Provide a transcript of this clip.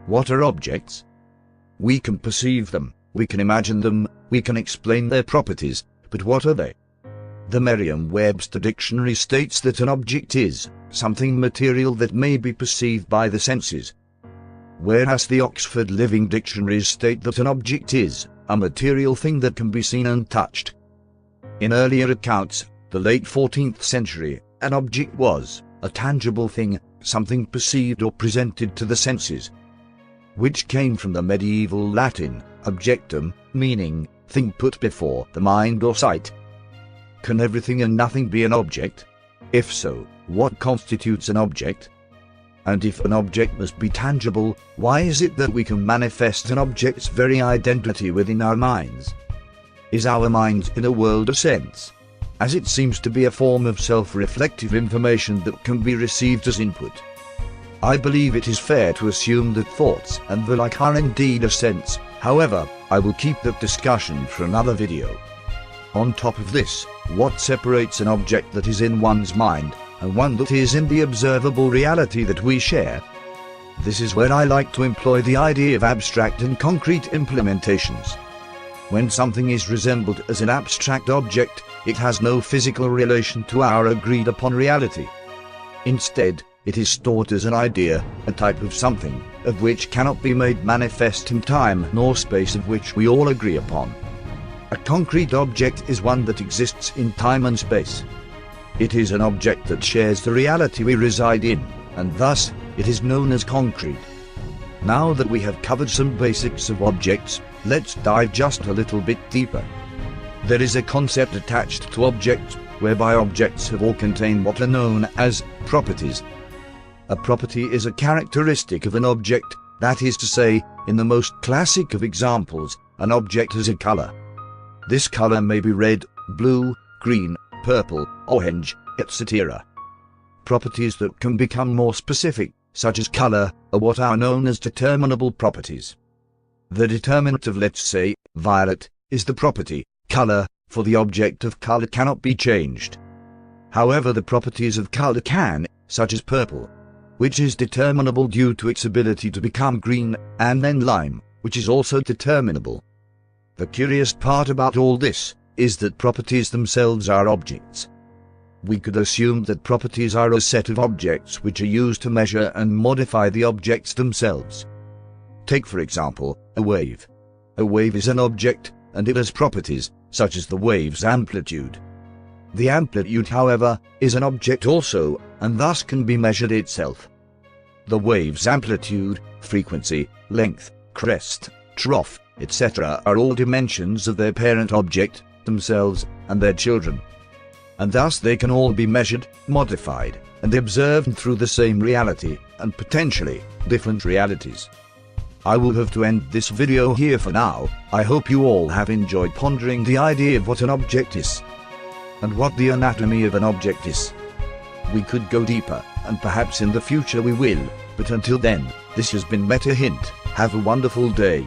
What are objects? We can perceive them, we can imagine them, we can explain their properties, but what are they? The Merriam-Webster dictionary states that an object is something material that may be perceived by the senses, whereas the Oxford Living Dictionaries state that an object is a material thing that can be seen and touched. In earlier accounts, the late 14th century, an object was a tangible thing, something perceived or presented to the senses, which came from the medieval Latin objectum, meaning thing put before the mind or sight. Can everything and nothing be an object? If so, what constitutes an object? And if an object must be tangible, why is it that we can manifest an object's very identity within our minds? Is our mind in a world of sense, as it seems to be a form of self-reflective information that can be received as input? I believe it is fair to assume that thoughts and the like are indeed a sense. However, I will keep that discussion for another video. On top of this, what separates an object that is in one's mind and one that is in the observable reality that we share? This is where I like to employ the idea of abstract and concrete implementations. When something is resembled as an abstract object, it has no physical relation to our agreed upon reality. Instead, it is stored as an idea, a type of something, of which cannot be made manifest in time nor space of which we all agree upon. A concrete object is one that exists in time and space. It is an object that shares the reality we reside in, and thus, it is known as concrete. Now that we have covered some basics of objects, let's dive just a little bit deeper. There is a concept attached to objects, whereby objects have all contained what are known as properties. A property is a characteristic of an object, that is to say, in the most classic of examples, an object has a color. This color may be red, blue, green, purple, orange, etc. Properties that can become more specific, such as color, are what are known as determinable properties. The determinant of, let's say, violet, is the property, color, for the object of color cannot be changed. However, the properties of color can, such as purple, which is determinable due to its ability to become green, and then lime, which is also determinable. The curious part about all this is that properties themselves are objects. We could assume that properties are a set of objects which are used to measure and modify the objects themselves. Take for example, a wave. A wave is an object, and it has properties, such as the wave's amplitude. The amplitude, however, is an object also, and thus can be measured itself. The wave's amplitude, frequency, length, crest, trough, etc. are all dimensions of their parent object, themselves, and their children. And thus they can all be measured, modified, and observed through the same reality, and potentially different realities. I will have to end this video here for now. I hope you all have enjoyed pondering the idea of what an object is, and what the anatomy of an object is. We could go deeper, and perhaps in the future we will, but until then, this has been Meta Hint. Have a wonderful day.